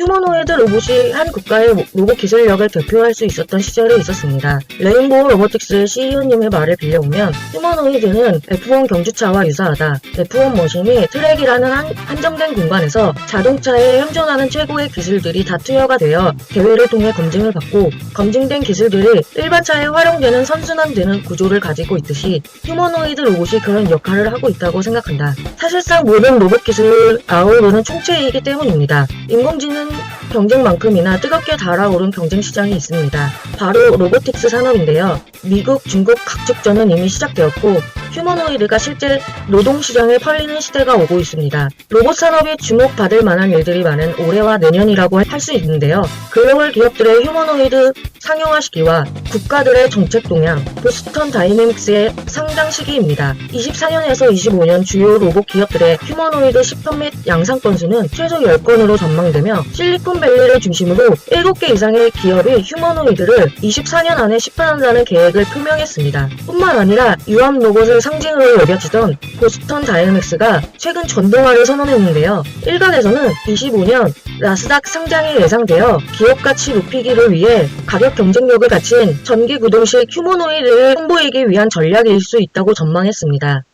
휴머노이드 로봇이 한 국가의 로봇 기술력을 대표할 수 있었던 시절이 있었습니다. 레인보우 로보틱스의 CEO님의 말을 빌려보면 휴머노이드는 F1 경주차와 유사하다. F1 머신이 트랙이라는 한정된 공간에서 자동차에 현존하는 최고의 기술들이 다 투여가 되어 대회를 통해 검증을 받고 검증된 기술들이 일반 차에 활용되는 선순환되는 구조를 가지고 있듯이 휴머노이드 로봇이 그런 역할을 하고 있다고 생각한다. 사실상 모든 로봇 기술을 아우르는 총체이기 때문입니다. 인공지능 경쟁만큼이나 뜨겁게 달아오른 경쟁 시장이 있습니다. 바로 로보틱스 산업인데요. 미국, 중국 각축전은 이미 시작되었고 휴머노이드가 실제 노동시장에 펄리는 시대가 오고 있습니다. 로봇 산업이 주목받을 만한 일들이 많은 올해와 내년이라고 할 수 있는데요. 글로벌 기업들의 휴머노이드 상용화 시기와 국가들의 정책 동향, 보스턴 다이내믹스의 상장 시기입니다. 24년에서 25년 주요 로봇 기업들의 휴머노이드 시판 및 양산 건수는 최소 10건으로 전망되며 실리콘밸리를 중심으로 7개 이상의 기업이 휴머노이드를 24년 안에 시판한다는 계획을 표명했습니다. 뿐만 아니라 유압 로봇을 상징으로 여겨지던 보스턴 다이내믹스가 최근 전동화를 선언했는데요. 일각에서는 25년 나스닥 상장이 예상되어 기업 가치 높이기를 위해 가격 경쟁력을 갖춘 전기 구동식 휴머노이드를 홍보하기 위한 전략일 수 있다고 전망했습니다.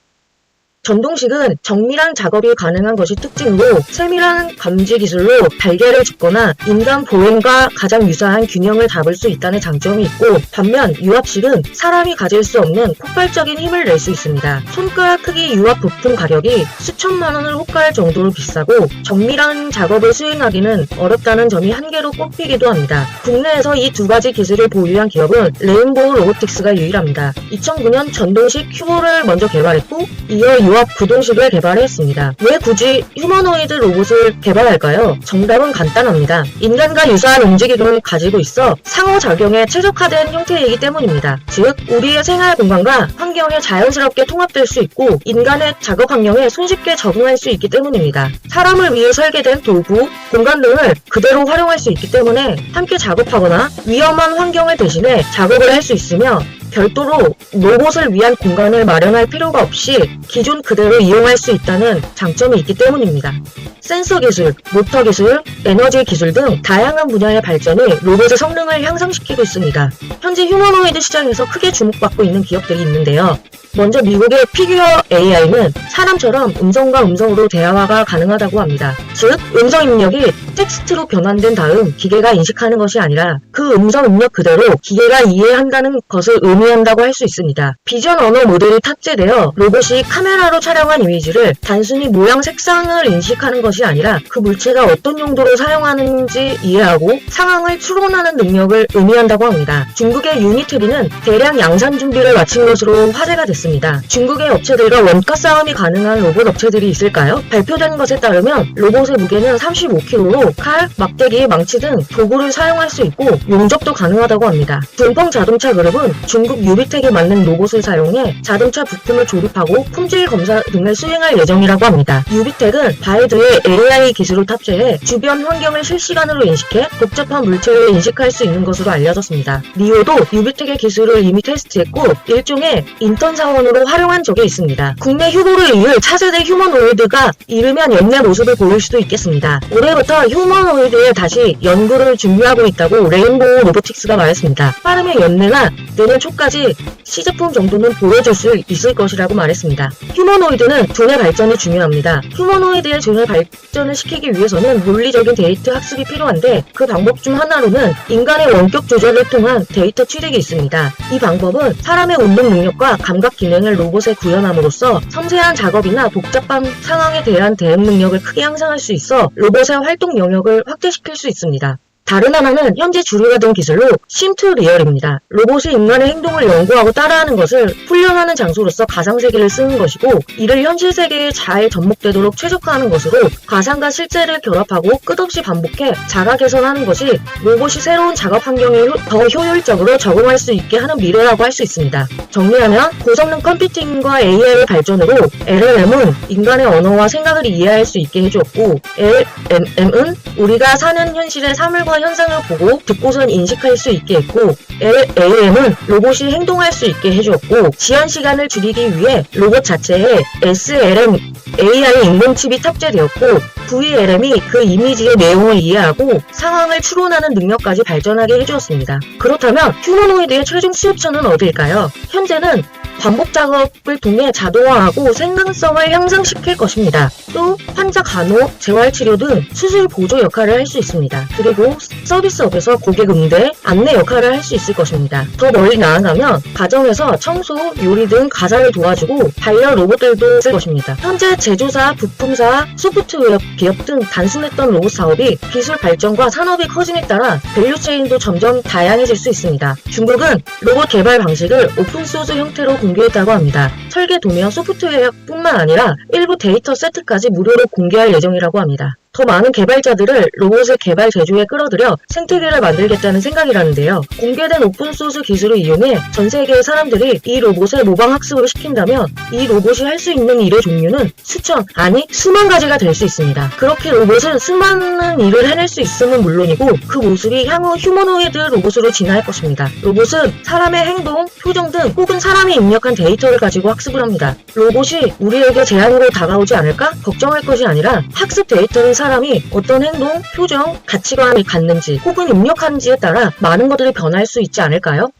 전동식은 정밀한 작업이 가능한 것이 특징으로 세밀한 감지 기술로 달걀을 줍거나 인간 보행과 가장 유사한 균형을 잡을 수 있다는 장점이 있고, 반면 유압식은 사람이 가질 수 없는 폭발적인 힘을 낼 수 있습니다. 손가락 크기 유압 부품 가격이 수천만 원을 호가할 정도로 비싸고 정밀한 작업을 수행하기는 어렵다는 점이 한계로 꼽히기도 합니다. 국내에서 이 두 가지 기술을 보유한 기업은 레인보우 로보틱스가 유일합니다. 2009년 전동식 휴보를 먼저 개발했고 이어 유압 구동식을 개발했습니다. 왜 굳이 휴머노이드 로봇을 개발할까요? 정답은 간단합니다. 인간과 유사한 움직임을 가지고 있어 상호작용에 최적화된 형태이기 때문입니다. 즉, 우리의 생활 공간과 환경에 자연스럽게 통합될 수 있고 인간의 작업 환경에 손쉽게 적응할 수 있기 때문입니다. 사람을 위해 설계된 도구, 공간 등을 그대로 활용할 수 있기 때문에 함께 작업하거나 위험한 환경을 대신해 작업을 할 수 있으며 별도로 로봇을 위한 공간을 마련할 필요가 없이 기존 그대로 이용할 수 있다는 장점이 있기 때문입니다. 센서 기술, 모터 기술, 에너지 기술 등 다양한 분야의 발전이 로봇의 성능을 향상시키고 있습니다. 현재 휴머노이드 시장에서 크게 주목받고 있는 기업들이 있는데요. 먼저 미국의 피규어 AI는 사람처럼 음성과 음성으로 대화가 가능하다고 합니다. 즉, 음성 입력이 텍스트로 변환된 다음 기계가 인식하는 것이 아니라 그 음성 입력 그대로 기계가 이해한다는 것을 의미한다고 할 수 있습니다. 비전 언어 모델이 탑재되어 로봇이 카메라로 촬영한 이미지를 단순히 모양 색상을 인식하는 것이 아니라 그 물체가 어떤 용도로 사용하는지 이해하고 상황을 추론하는 능력을 의미한다고 합니다. 중국의 유니트리는 대량 양산 준비를 마친 것으로 화제가 됐습니다. 중국의 업체들과 원가 싸움이 가능한 로봇 업체들이 있을까요? 발표된 것에 따르면 로봇의 무게는 35kg로 칼, 막대기, 망치 등 도구를 사용할 수 있고 용접도 가능하다고 합니다. 둥펑 자동차 그룹은 중국 유비텍에 맞는 로봇을 사용해 자동차 부품을 조립하고 품질 검사 등을 수행할 예정이라고 합니다. 유비텍은 바이드의 AI 기술을 탑재해 주변 환경을 실시간으로 인식해 복잡한 물체를 인식할 수 있는 것으로 알려졌습니다. 니오도 유비텍의 기술을 이미 테스트했고 일종의 인턴 사원으로 활용한 적이 있습니다. 국내 휴보를 이을 차세대 휴머노이드가 이르면 연내 모습을 보일 수도 있겠습니다. 올해부터 휴머노이드에 다시 연구를 준비하고 있다고 레인보우 로보틱스가 말했습니다. 빠르면 연내나 내년 초까지 시제품 정도는 보여줄 수 있을 것이라고 말했습니다. 휴머노이드는 두뇌 발전이 중요합니다. 휴머노이드의 두뇌 발전을 시키기 위해서는 논리적인 데이터 학습이 필요한데 그 방법 중 하나로는 인간의 원격 조절을 통한 데이터 취득이 있습니다. 이 방법은 사람의 운동 능력과 감각 기능을 로봇에 구현함으로써 섬세한 작업이나 복잡한 상황에 대한 대응 능력을 크게 향상할 수 있어 로봇의 활동 영역을 확대시킬 수 있습니다. 다른 하나는 현재 주류가 된 기술로 심투리얼입니다. 로봇이 인간의 행동을 연구하고 따라하는 것을 훈련하는 장소로서 가상세계를 쓰는 것이고 이를 현실 세계에 잘 접목되도록 최적화하는 것으로 가상과 실제를 결합하고 끝없이 반복해 자가 개선하는 것이 로봇이 새로운 작업 환경에 더 효율적으로 적응할 수 있게 하는 미래라고 할 수 있습니다. 정리하면 고성능 컴퓨팅과 AI의 발전으로 LLM은 인간의 언어와 생각을 이해할 수 있게 해주었고 LMM은 우리가 사는 현실의 사물과 특정한 현상을 보고 듣고선 인식할 수 있게 했고, LAM은 로봇이 행동할 수 있게 해주었고, 지연 시간을 줄이기 위해 로봇 자체에 SLM AI 인공칩이 탑재되었고, VLM이 그 이미지의 내용을 이해하고 상황을 추론하는 능력까지 발전하게 해주었습니다. 그렇다면 휴머노이드의 최종 수요처는 어디일까요? 현재는 반복 작업을 통해 자동화하고 생산성을 향상시킬 것입니다. 또 환자 간호, 재활치료 등 수술 보조 역할을 할 수 있습니다. 그리고 서비스업에서 고객 응대, 안내 역할을 할 수 있을 것입니다. 더 멀리 나아가면 가정에서 청소, 요리 등 가사를 도와주고 반려 로봇들도 쓸 것입니다. 현재 제조사, 부품사, 소프트웨어 기업 등 단순했던 로봇 사업이 기술 발전과 산업이 커짐에 따라 밸류체인도 점점 다양해질 수 있습니다. 중국은 로봇 개발 방식을 오픈소스 형태로 공개했다고 합니다. 설계 도면, 소프트웨어뿐만 아니라 일부 데이터 세트까지 무료로 공개할 예정이라고 합니다. 더 많은 개발자들을 로봇의 개발 제조에 끌어들여 생태계를 만들겠다는 생각이라는데요. 공개된 오픈소스 기술을 이용해 전 세계의 사람들이 이 로봇을 모방학습을 시킨다면 이 로봇이 할 수 있는 일의 종류는 수천, 아니 수만 가지가 될 수 있습니다. 그렇게 로봇은 수많은 일을 해낼 수 있음은 물론이고 그 모습이 향후 휴머노이드 로봇으로 진화할 것입니다. 로봇은 사람의 행동, 표정 등 혹은 사람이 입력한 데이터를 가지고 학습을 합니다. 로봇이 우리에게 재앙으로 다가오지 않을까? 걱정할 것이 아니라 학습 데이터는 사람이 어떤 행동, 표정, 가치관을 갖는지 혹은 입력하는지에 따라 많은 것들이 변할 수 있지 않을까요?